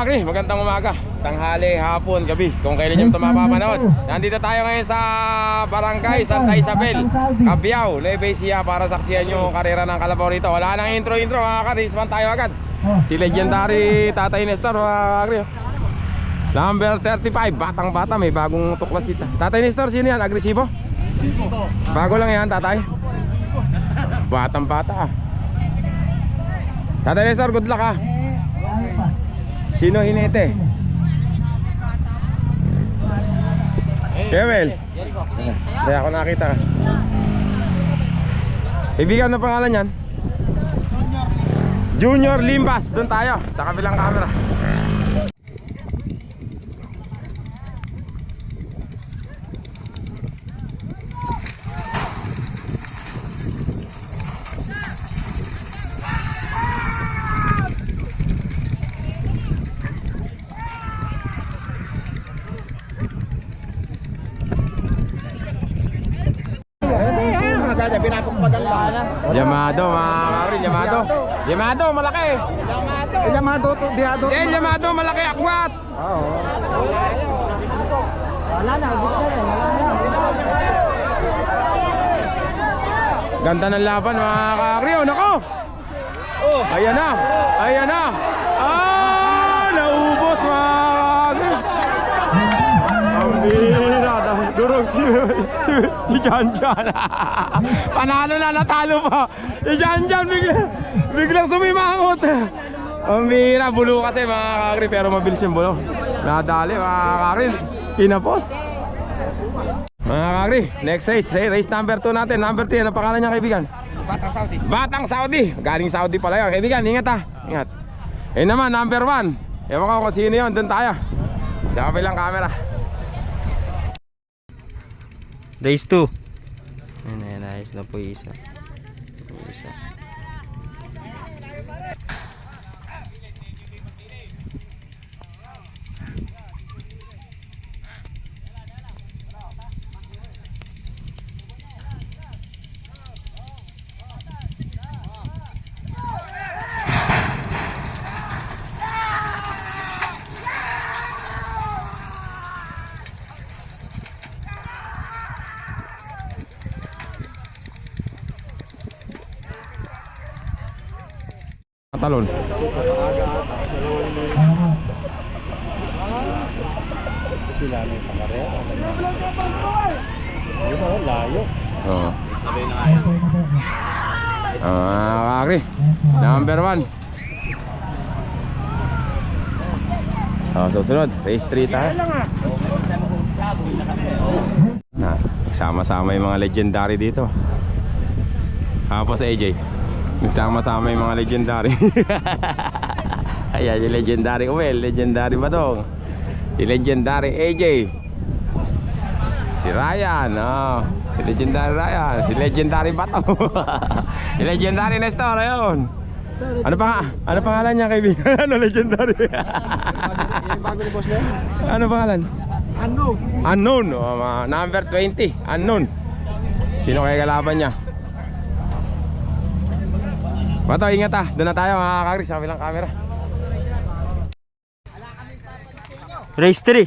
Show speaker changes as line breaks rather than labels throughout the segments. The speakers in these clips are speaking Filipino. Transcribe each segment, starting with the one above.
kakri, magandang umaga, tanghali, hapon, gabi, kung kailan nyo ito mapapanood. Nandito tayo ngayon sa Barangay Santa Isabel, Cabiao, Nueva para saksiyan yung karera ng kalabaw rito. Wala nang intro mga kakri, ispan tayo agad. Si legendary Tatay Nestor mga kakri. Number 35, batang bata, may bagong tuklas ito. Tatay Nestor, sino yan? Agresibo? Bago lang yan, tatay. Batang bata ah. Tatay Nestor, good luck ah. Sino hinete? Kewel. Saya ako nakita ka. Ibigan na pangalan yan? Junior Limbas. Doon tayo, sa kabilang camera. Yamado mga kakri, Yamado malaki.
Yamado to, Diado.
Yamado malaki, akwat.
Oo. Wala na, gusto na.
Ganda ng laban mga kakri, oh nako. Ayan na, ayan na. Naubos mga kakri. Ang bira, durog si Janjan. Panalo na, natalo pa. Si Janjan biglang sumimangot. Ang bira, bulo kasi mga kakri, pero mabilis yung bulo. Nadali mga kakri, kinapos. Mga kakri, next race number 2 natin. Number 3, ano pangalan niya kaibigan?
Batang Saudi.
Batang Saudi, galing Saudi pala yun. Kaibigan, ingat ha, ingat. Naman, number 1. Ewan ko kung sino yun, doon tayo. Sa kabilang camera.
Race 2. Ayan, ayos na po yung isa.
Talon.
Layo.
Oo. Kakri, number 1. Susunod, race 3 tayo. Nagsama-sama yung mga legendary dito. Tapos AJ, nagsama-sama yung mga legendary. Ayan, yung legendary Uwel, legendary Badong, si legendary AJ, si Ryan, si legendary Ryan, si legendary Bato. Si legendary Nestor, ayun. Ano pangalan niya kaibigan? Ano legendary?
Bago ni boss niya?
Ano pangalan?
Unknown.
Number 20, unknown. Sino kaya kalaban niya? Bato, ingat ha. Doon na tayo mga kakri sa kabilang camera.
Race 3.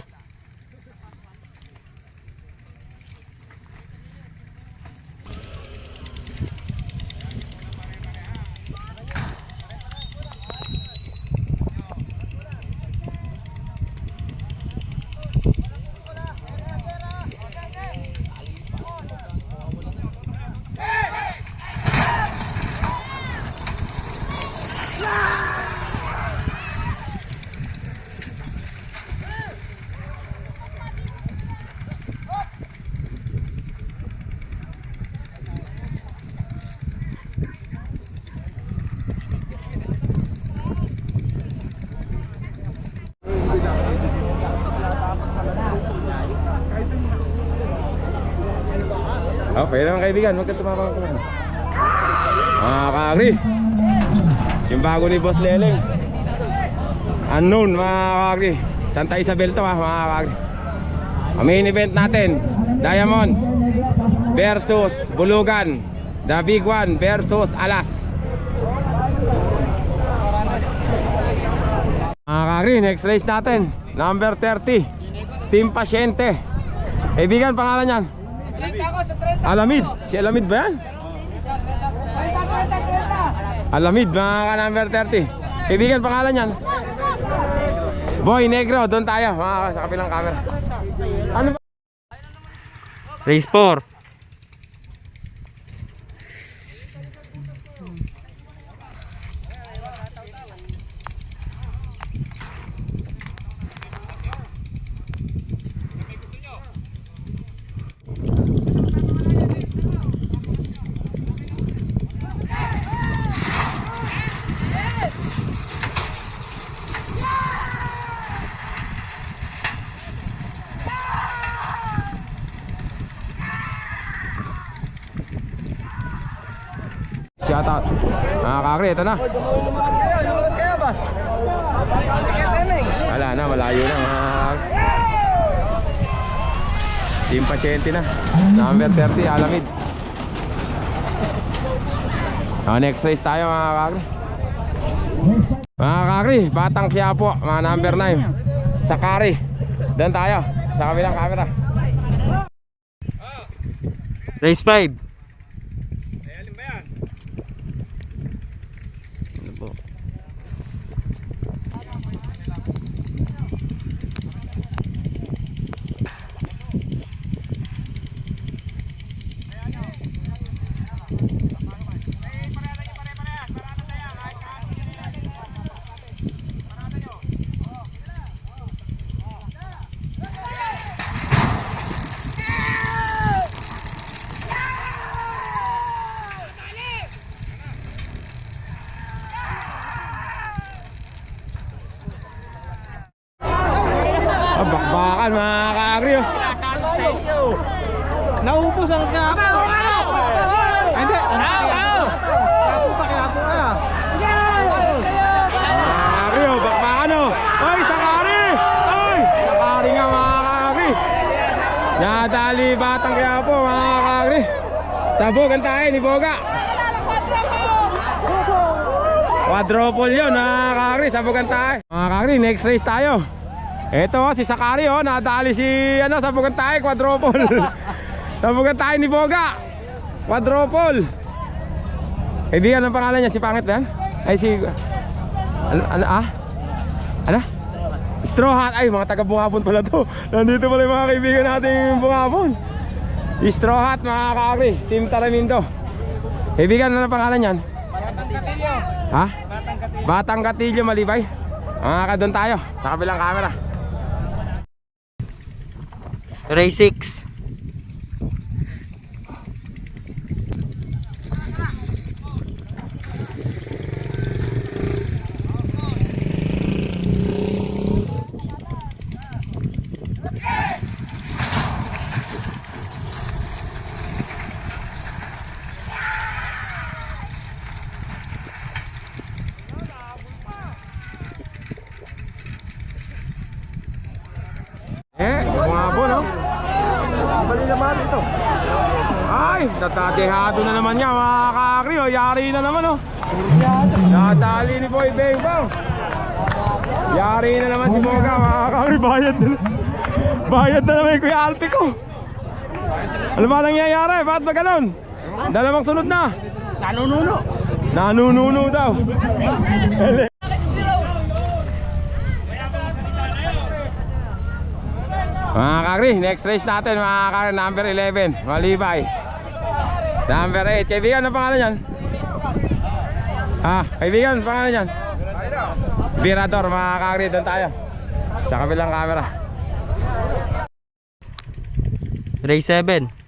Okay naman kaibigan, huwag ka tumapang ko. Mga kakri, yung bago ni Boss Leleng, unknown mga kakri. Santa Isabel to ha mga kakri. Ang main event natin, Diamond versus Bulugan, the big one versus Alas. Mga kakri, next race natin. Number 30. Team Pasyente. Kaibigan, pangalan yan? Alamid. Si Alamid ba yan? Alamid, mga ka-number 30. Kaibigan, pangalan yan? Boy Negro, doon tayo. Mga sa kabilang camera. Ano ba?
Race 4.
Shout out. Mga kakri, ito na. Wala na, malayo na mga Team Pasyente na. Number 30, Alamid. Next race tayo mga kakri. Mga kakri, Batang Quiapo, mga number 9. Sakari. Doon tayo, sa kabilang camera.
Race 5. Ano po?
Bakbakan mga kakri.
Naubos ang Quiapo. Hindi. Quiapo pa, Quiapo ka.
Kakri, bakbakan o. Oy, Sakari! Oy! Sakari nga mga kakri. Nadali Batang Quiapo mga kakri. Sabugan tayo ni Boga. Quadruple yun mga kakri. Sabugan tayo. Mga kakri, next race tayo. Ito si Sakari oh, nadali si sabugan tayo, quadruple. Sabugan tayo ni Boga. Quadruple. Kaibigan ang pangalan niya, si Pangit ba yan? Ay si Ano? Straw Hat. Ay, mga taga Bungabon pala to. Nandito pala yung mga kaibigan natin Bungabon. Straw Hat mga kakri, Team Taramindo. Kaibigan, ano ang pangalan niyan? Batang Katilyo. Ha? Batang Katilyo, Malibay. Mga ka, doon tayo sa kabilang camera.
Race 6.
Bungabon no?
Bali naman ito.
Ay, tatadehado na naman niya mga kakri oh. Yari na naman oh. Natali ni Boy Bengbo. Yari na naman si Boga mga kakri. Bayad na naman yung Kuya Alpi ko. Ano ba nangyayari? Bakit ba ganun? Dalawang sunod na. Nanununo daw. Mga kakri, next race natin mga kakri, number 11, Malibay. Number 8, kaibigan, ano pangalan yan? Kaibigan, ano pangalan yan? Virador, mga kakri, doon tayo sa kabilang camera.
Race 7.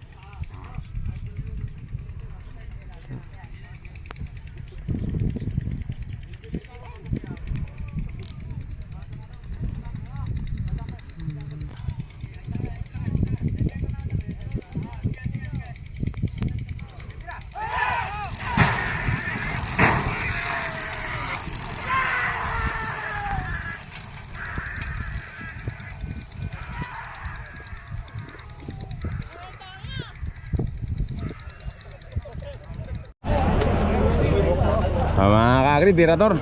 Mga kakri, Virador.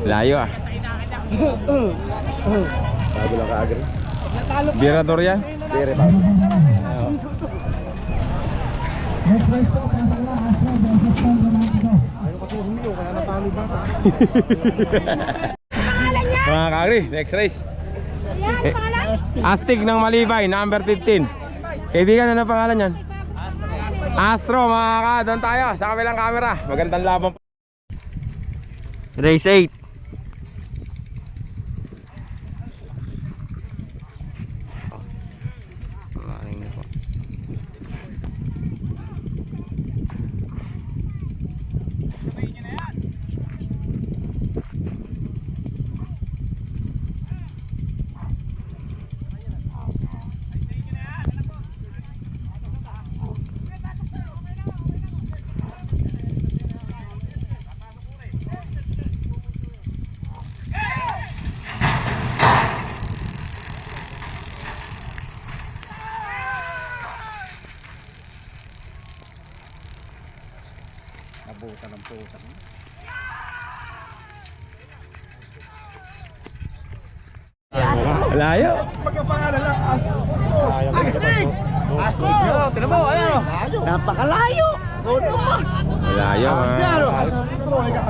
Layo ah.
Bago lang kaagri.
Birador yan.
Bere bago.
Mga kaagri, next race. Astig ng Malibay, number 15. Kaibigan, ano pangalan yan? Astro, mga ka, doon tayo sa kabilang camera. Magandang laban.
Race 8. Maraming na po.
Nabuta ng puta.
Layo.
Magkapangalan lang, Astro. Astig! Astig! Tinan mo, ayan. Napakalayo.
Layo, mga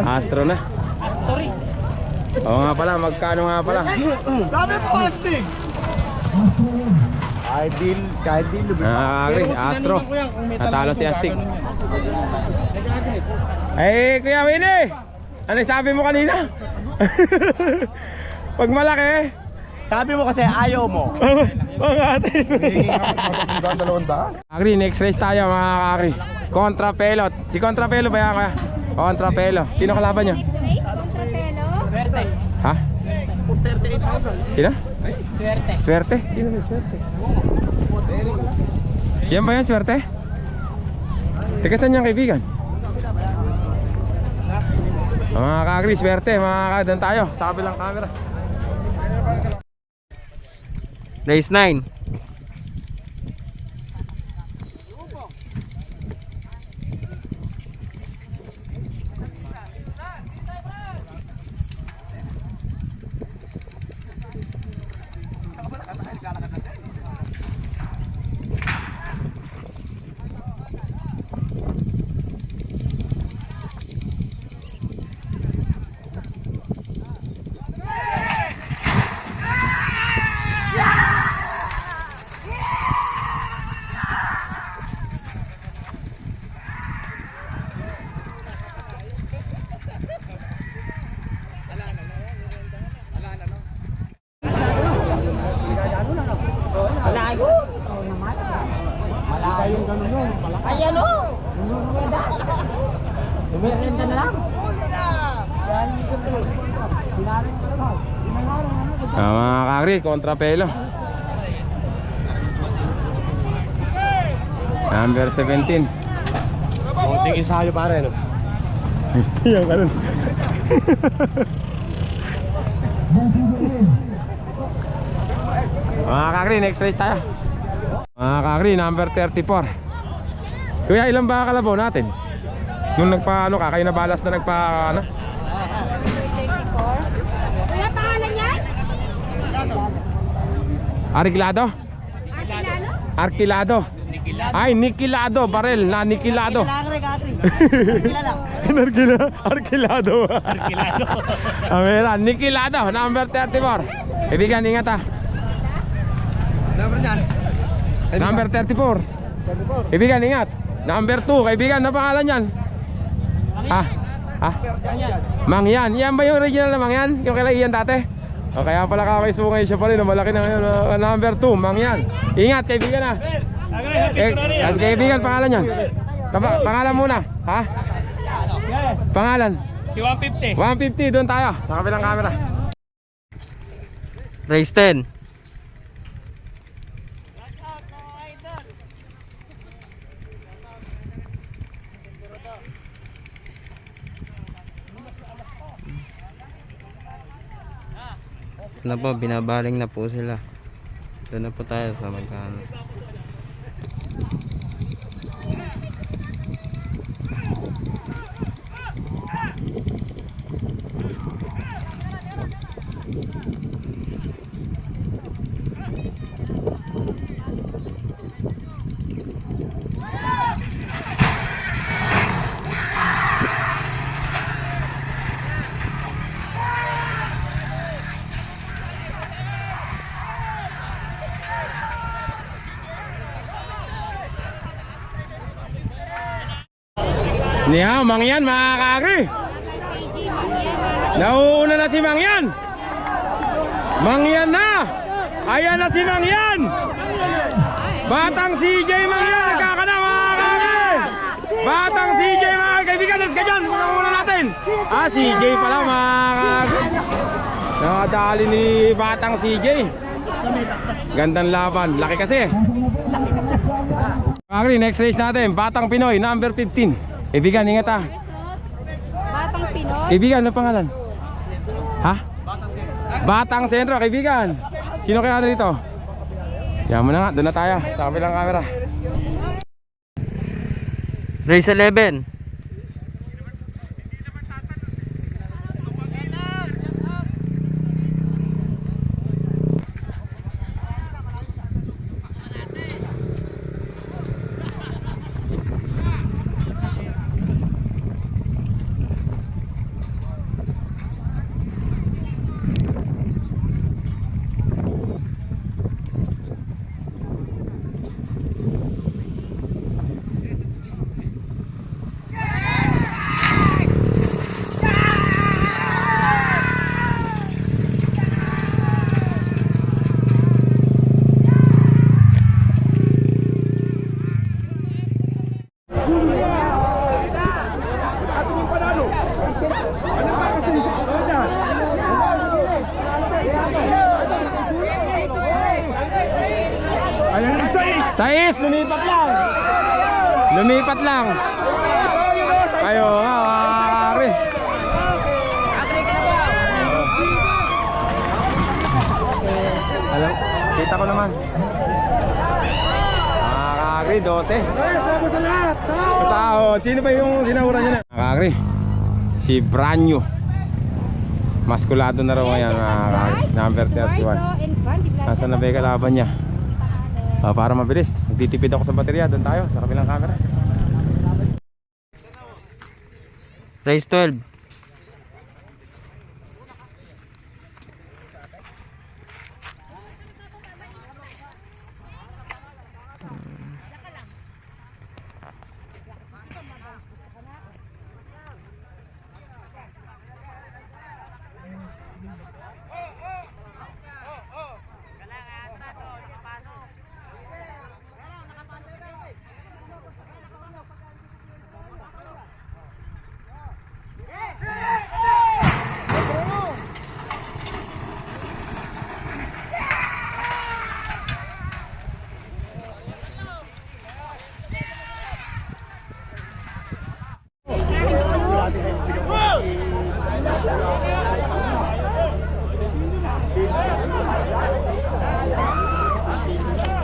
Astro na. Oo nga pala, magkano nga pala?
Sabi po, Astig! Kahit deal.
Nakakagri, Astro. Natalo si Astig. Eh, Kuya Winnie! Ano sabi mo kanina? Pag malaki.
Sabi mo kasi ayaw mo.
Agri, next race tayo mga kakagri. Contrapelot. Si Contrapelo ba yan kaya? Contrapelo. Sino kalaban niya? Ha?
38,000.
Sino? Swerte. Sino may swerte? Yan ba yan, swerte? Teka, saan niyang kaibigan? Mga kakagri, swerte. Mga kakagri, doon tayo sa kabilang camera.
Race 9.
Ayan o! Umirenda na lang.
Mga kakagri, Contrapelo. Number 17.
Konting isayo pare no?
Yung ganun. Mga kakri, next race tayo. Mga kakri, number 34. Kuya, ilan ba kalabaw natin? Nung nagpa, ano ka, kayo na balas na nagpa, ano?
Kuya, pangalan yan?
Arquilado?
Artilano?
Arquilado. Ay, Nikilado, barel na Nikilado. Arquilado. Amira, Nikilado, number 34. Kaibigan, ingat ha.
Number niyan.
Number 34. Kaibigan, ingat. Number 2, kaibigan, na pangalan yan? Ah, Mangyan. Yan ba yung original na Mangyan? Yung kailan iyan dati? O kaya pala kakaisungay siya pa rin. Malaki na ngayon. Number 2, Mangyan. Ingat, kaibigan ha. Kaibigan, pangalan yan? Pangalan muna. Ha? Pangalan?
Si 150.
150, doon tayo. Sa kabilang camera.
Race 10. Na po, binabaling na po sila. Doon na po tayo sa magkano.
Niya, Mangyan mga kaagri. Nauuna na si Mangyan. Mangyan na. Ayan na si Mangyan. Batang CJ Mangyan. Nagkakana mga kaagri. Batang CJ mga kaibigan. Let's go dyan. Muna natin. CJ pala mga kaagri. Nakadali ni Batang CJ. Gandang laban. Laki kasi. Agri, next race natin. Batang Pinoy, number 15. Kaibigan, ingat ha.
Batang Pinoy.
Kaibigan, ano pangalan? Ha? Batang Sentro, kaibigan. Sino kaya dito? Yan mo na nga, doon na tayo. Sa kabilang camera.
Race 11.
Sais, lumipat lang. Lumipat lang. Ayo, Agri. Alam, kita ko naman. Agri, 12. Sahod. Sino ba yung sinawuran niya na? Agri. Si Branyo. Maskulado na raw ngayon, number 31. Nasaan na ba yung kalaban niya? Para mabilis, magtitipid ako sa baterya. Doon tayo, sa kabilang camera.
Race 12.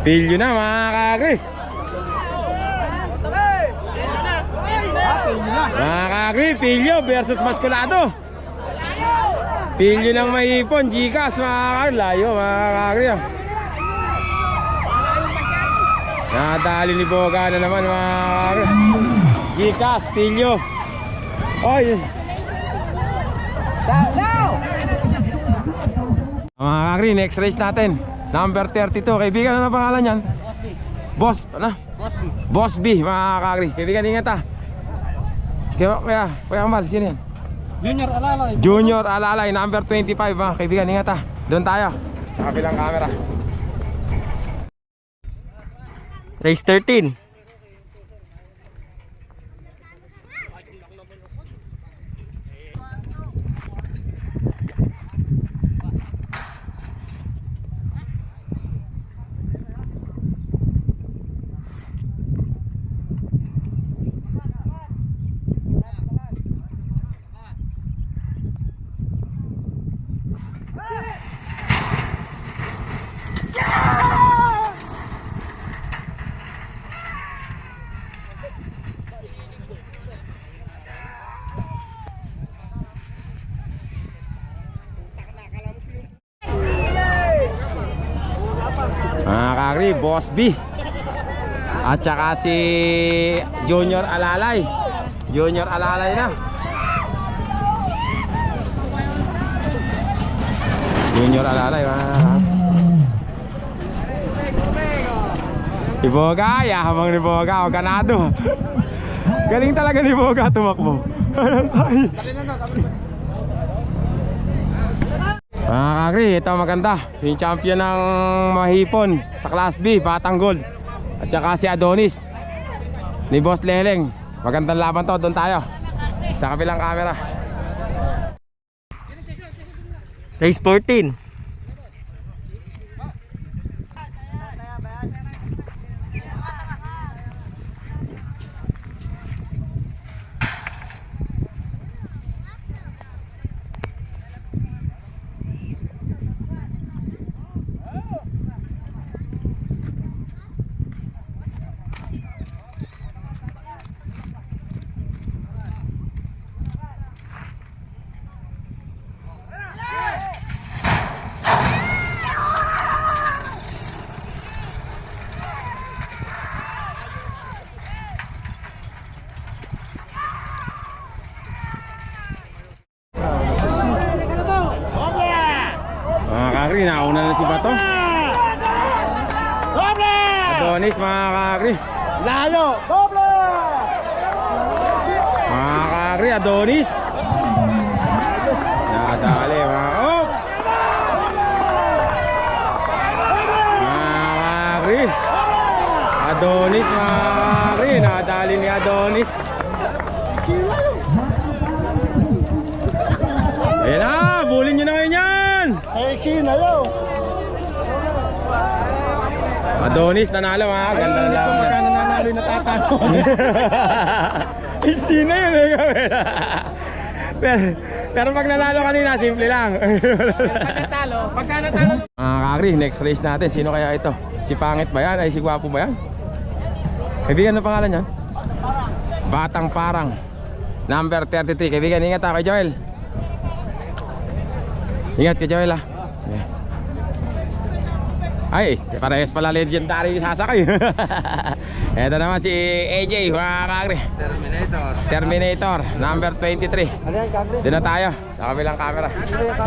Pilyo na mga kaagri. Mga kaagri, Pilyo versus Maskulado. Pilyo ng may ipon, Gcash mga kaagri. Layo mga kaagri. Nadali ni Boga na naman mga kaagri. Gcash, Pilyo. Oy. Mga kaagri, next race natin. Number 32, kaibigan, ano pangalan yan? Boss B. Ano? Boss B, mga kaagri. Kaibigan, ingat ha. Kaya Amal, sino yan? Junior Alalay, number 25 mga kaibigan, ingat ha. Doon tayo, sa kabilang camera.
Race 13.
Mga kaagri, Boss B at saka si Junior Alalay. Junior Alalay na. Junior Alalay. Iboga, yahamang ni Boga, o ganado. Galing talaga ni Boga tumakbo. Ay. Mga kakri, ito maganda. Yung champion ng mahipon sa Class B, Batanggol. At saka si Adonis ni Boss Leleng. Magandang laban to, doon tayo sa kabilang camera.
Race 14.
Mga kakri, nauna na si Bato. Adonis, mga kakri.
Layo! Doble!
Mga kakri, Adonis. Nadali, mga oh! Mga kakri. Adonis, mga kakri. Nadali ni Adonis. Ayan na, bulin nyo na ngayon yan.
Ay, China yun!
Adonis nanalo, mga ganda ng laban.
Magkano nanalo yung natatalo?
Sino yun eh? pero pag nanalo kanina, simple lang.
Pagka natalo?
Mga kakri, next race natin. Sino kaya ito? Si Pangit ba yan? Ay si Gwapo ba yan? Kaibigan, ano pangalan yan? Batang Parang, number 33. Kaibigan, ingat kay Joel. Ingat kay Joel ah. Yeah. Ay, parehas pala legendary yung sasakay. Ito naman si AJ, mga kakri. Terminator, number 23. Doon na tayo sa kabilang camera.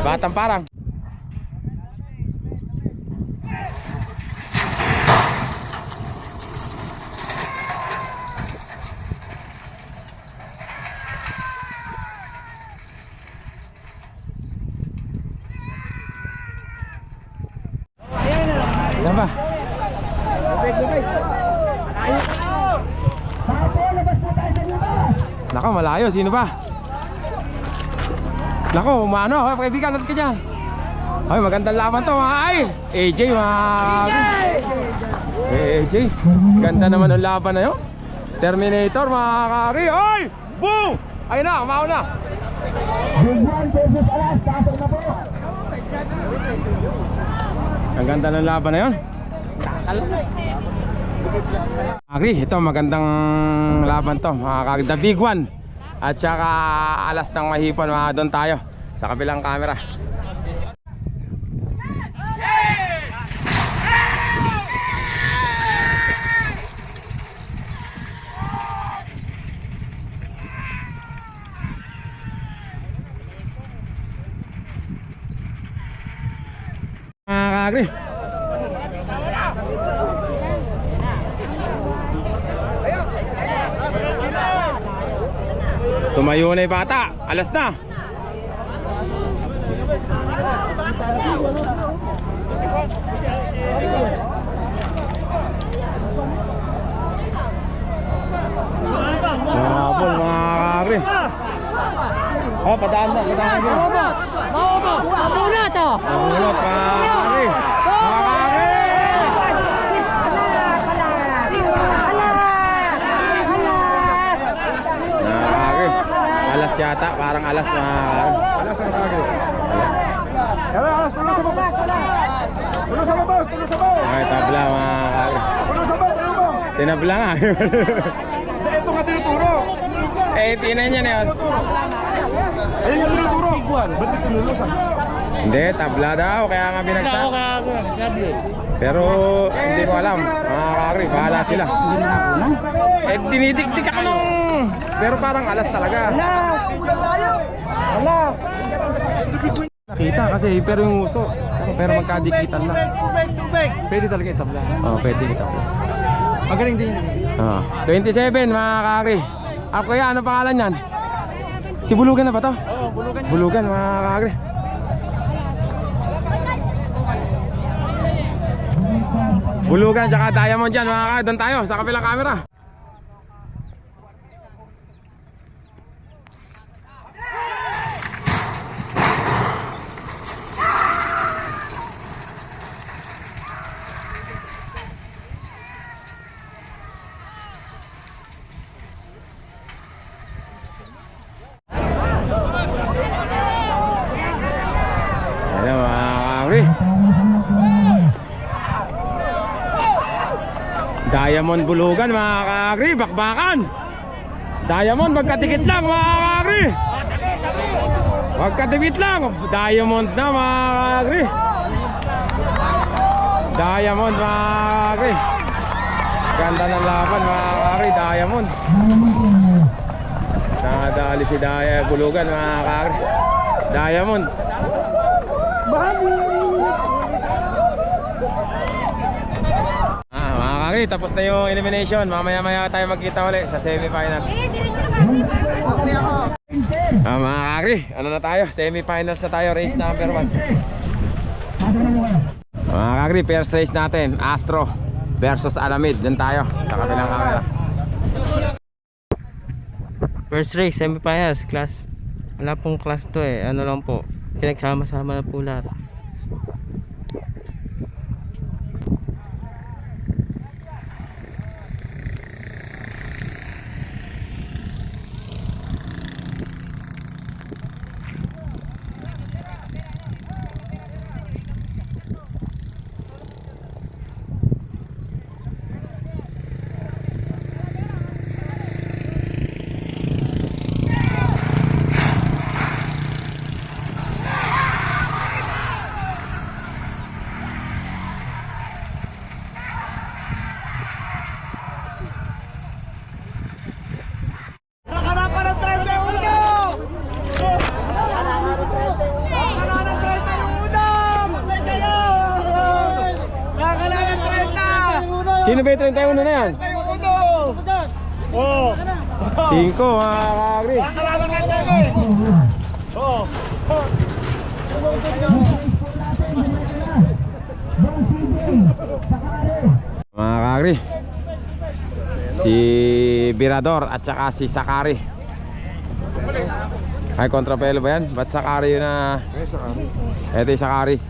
Batang Parang. Yan ba? Nako, malayo. Sino ba? Nako, umano. Kaibigan, natin ka dyan. Ay, magandang laban to, mga ay. AJ, mga AJ, ganda naman ang laban na yun. Terminator, mga kari. Ay! Boom! Ayun na, umao na. Ang ganda ng laban na yun. Agri, ito magandang laban to, mga kagri. The big one. At saka alas ng mahipon, mga doon tayo sa kabilang camera. Mga kagri, tumayo na yung bata. Alas na. Habol, mga kakri. Oh, padaan na.
Muna to.
Mahulot, mga kakri. Mga kakri. Alas yata, parang alas, mga kakri.
Alas ano kagri? Alas, tulo sa babas! Tulo sa babas! Tulo sa babas!
Ay, tabla, mga kakri.
Tulo sa babas! Ano ba?
Tinabla nga.
Ito nga tinuturo!
Eh, tinan niya na yun.
Ayun yung tinuturo! Ba't di tinulusan?
Hindi, tabla daw, kaya nga binagsak. Pero hindi ko alam, mga kakri, bahala sila. Eh, dinidikdik ako nung... Pero parang alas talaga.
Alas!
Nakita kasi, pero yung uso. Pero magkadikitan na.
Tubig!
Pwede talaga itabla. Oo, pwede itabla. Magaling din. 27, mga kakri. Ako kaya, ano pangalan yan? Si Bulugan na ba to?
Oo, bulugan.
Bulugan mga kakagri. Bulugan tsaka diamond dyan mga kakagri. Doon tayo sa kabilang camera. Ayan mga kakagri. Diamond Bulugan mga kakagri. Bakbakan. Diamond magkatikit lang mga kakagri. Magkatikit lang. Diamond na mga kakagri. Diamond mga kakagri. Ganda ng laban mga kakagri. Diamond. Nakadali si Bulugan mga kakagri. Diamond. Mga kakagri, tapos na yung elimination. Mamaya-maya tayo magkita ulit sa semifinals. Mga kakagri, ano na tayo? Semifinals na tayo, race number 1. Mga kakagri, first race natin, Astro versus Alamid. Dun tayo, sa kabilang camera.
First race, semifinals, class. Wala pong class to eh. Ano lang po. Pinagsama-sama na po lahat.
Nakarapan ng 31! Nakarapan ng 31! Patay kayo! Nakarapan ng 30!
Sino ba yung 31 na yan?
31! Oo!
5 mga kakagri.
Nakarapan ng 30! Oo!
Mga kakagri, si Birador at saka si Sakari. Ay, kontrapelo ba yan? Ba't Sakari yun na? Ito yung Sakari.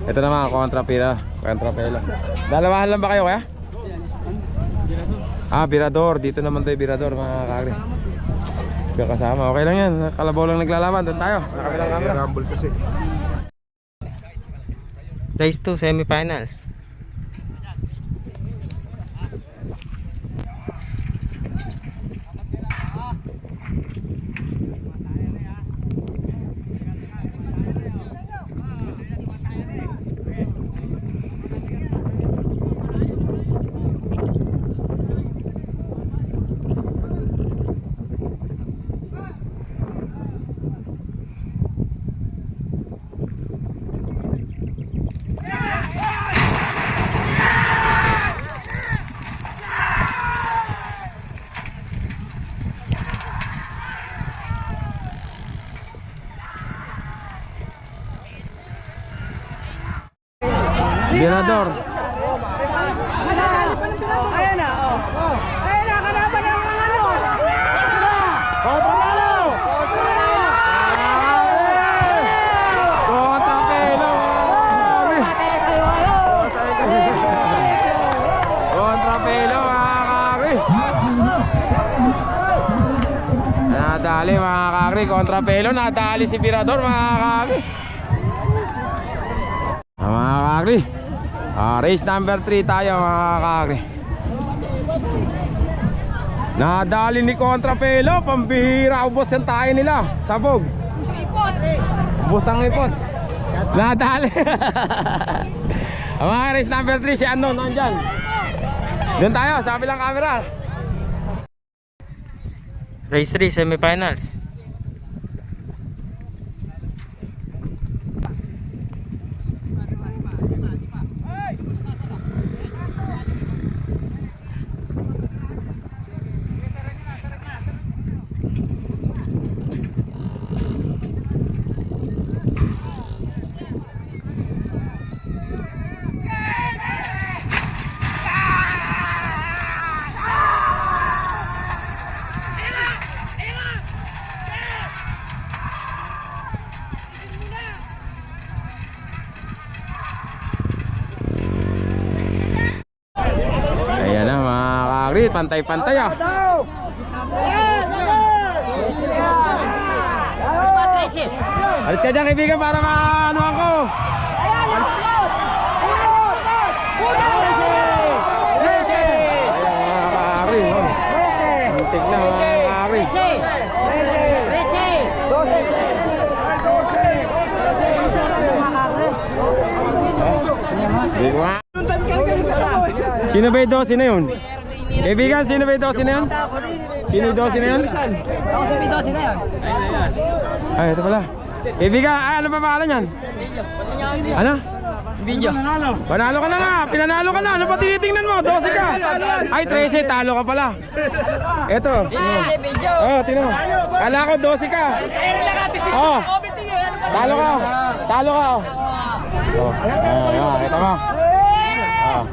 Ito naman, kontrapelo. Dalawahan lang ba kayo kaya? Ah, Birador. Dito naman tayo Birador mga kakagri. Kasama. Okay lang yan. Kalabaw lang naglalaban. Doon tayo sa kabilang camera.
Race 2, semifinals.
Birador.
Ayan na! Ayan na! Kalaban ng mga ano! Kontrapelo!
Kontrapelo. Kontrapelo mga kakagri. Nadali mga kakagri. Kontrapelo. Nadali si Birador mga kakagri. Mga kakagri, race number 3 tayo mga kakagri. Nadali ni Kontrapelo. Pambihira. Ubos yung tayo nila. Sabog. Ubos ang ipot. Nadali. Mga race number 3, si ano nandyan. Doon tayo sa kabilang camera.
Race 3, semifinals.
kakri, pantay-pantay ah. Alis ka dyan kaibigan para maano ako. Kakri, oh. Antik na mga kakri. Sino ba yung 12 na yun? Kaibigan, sino ba yung 12 na yun? Sino yung 12 na yun?
Ako sabi 12 na yan.
Ay, ito pala. Kaibigan, ay, ano pa pangalan yan? Ano?
Video.
Panalo ka na nga, pinanalo ka na. Ano pa tinitingnan mo? 12 ka. Ay, 13, talo ka pala. Ito. Oh, tino mo. Kala ko 12 ka. Oh. Talo ka. Talo ka. Oh. Ito mo. Oh.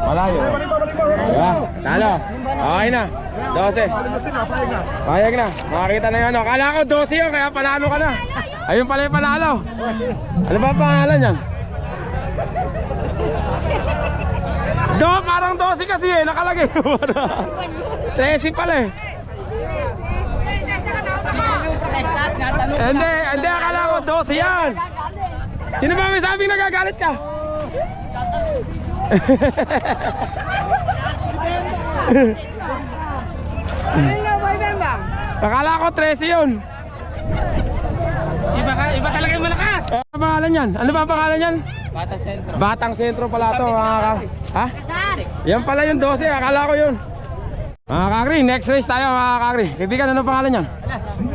Malayo. Ayan. Talo. Okay na. 12. Payag na. Makakita na yun. Kala ko 12 yun, kaya panalo ka na. Ayun pala yung panalo. Ano ba pangalan yan? Parang 12 kasi eh, nakalagay. 13 pala eh. Hindi, akala ko 12 yan. Sino ba may sabing nagagalit ka? Akala ko 13 yun.
Iba talaga yung malakas.
Ano pangalan yan? Ano ba pangalan yan?
Batang sentro.
Batang sentro pala to mga kakri. Ha? Yan pala yung 12, akala ko yun. Mga kakri, next race tayo mga kakri. Kaibigan, ano pangalan yan?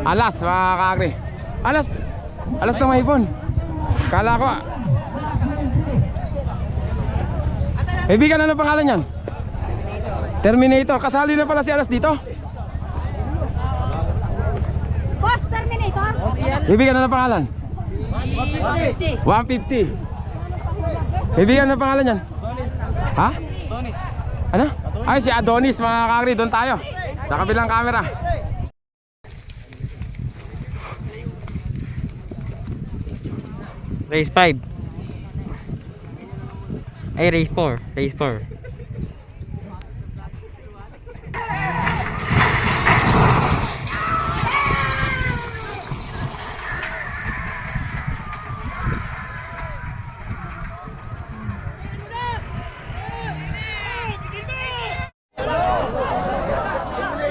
Alas mga kakri. Alas na mahipon. Kala ko. Kaibigan, ano pangalan yan? Terminator. Kasali na pala si Alas dito.
Boss, Terminator.
Kaibigan, ano pangalan? 150. Kaibigan, ano pangalan yan? Ha? Ano? Ay, si Adonis mga kakri. Doon tayo sa kabilang camera.
Race 5. Ay, race 4. Race 4.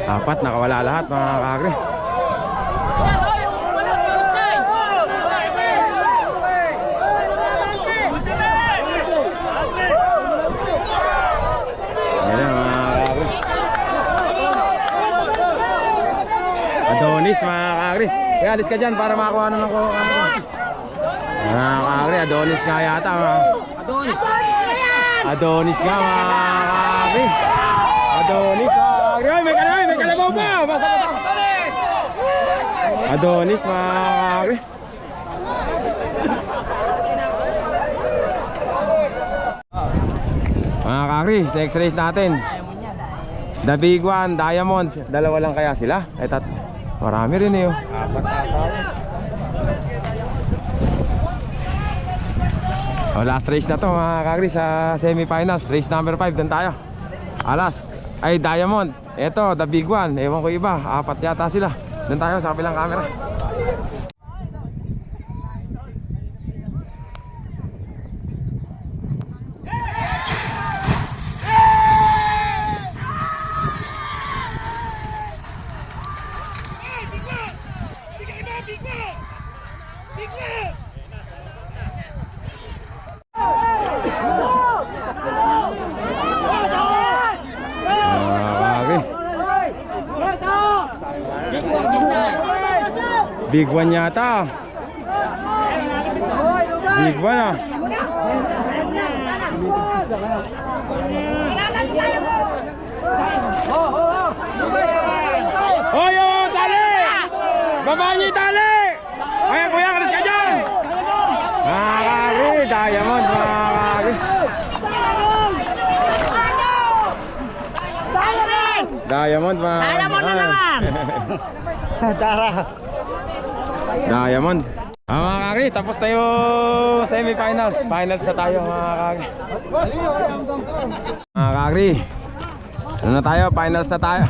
Apat, nakawala lahat mga kakri. Adonis mga kakri. Kaya alis ka dyan para makakuha naman ko. Mga kakri, Adonis nga yata mga. Adonis nga mga kakri. Adonis mga kakri. Ay, may kalabaw pa. Basta ka. Adonis mga kakri. Mga kakri, next race natin. The big one, Diamond. Dalawa lang kaya sila? Ay, marami rin eh. Last race na to mga kakri sa semifinals. Race number 5, dun tayo. Alas, ay Diamond. Ito, the big one. Ewan ko iba, apat yata sila. Dun tayo sa kabilang camera. Big one yata. Big one ah. Oh, yo, tali! Baba niyo yung tali! Ay, kuya, kalis ka dyan! Mga kakri, Diamond, mga kakri. Diamond, mga kakri. Diamond na naman!
Tara.
Diamond. Mga kakri, tapos tayo semifinals. Finals na tayo mga kakri. Mga kakri, Ano na tayo? Finals na tayo.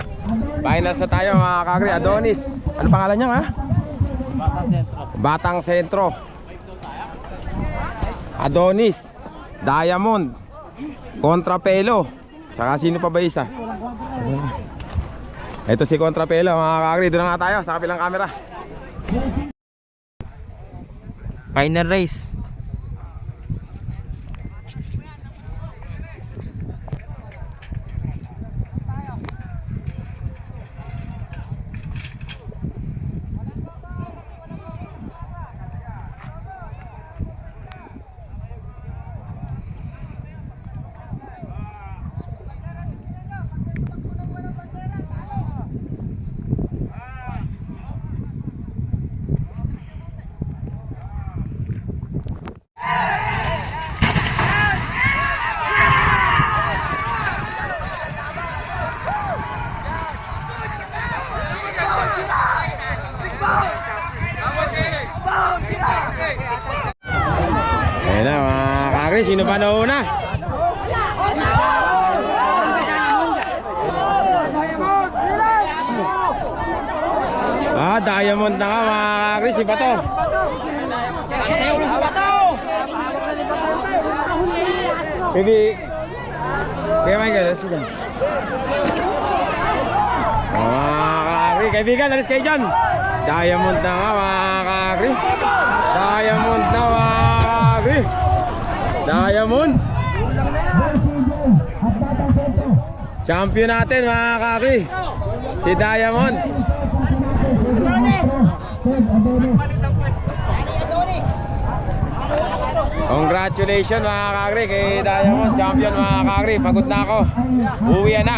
Finals na tayo mga kagri. Adonis. Ano pangalan niya ha? Batang Sentro. Adonis. Diamond. Contrapelo. Saka sino pa ba isa? Ito si Contrapelo mga kagri. Doon na nga tayo sa kabilang camera.
Final race.
Ayan na mga kagri. Sino pa nauna? Diamond na nga mga kagri. Si Bato. Baby. Kaya Michael, alis ka dyan. Mga kagri. Kaibigan, alis kayo dyan. Diamond na nga mga kagri. Diamond na mga kagri. Diamond. Champion natin mga kagri. Si Diamond. Congratulations mga kagri kay Diamond. Champion mga kagri. Pagod na ako. Uwi na.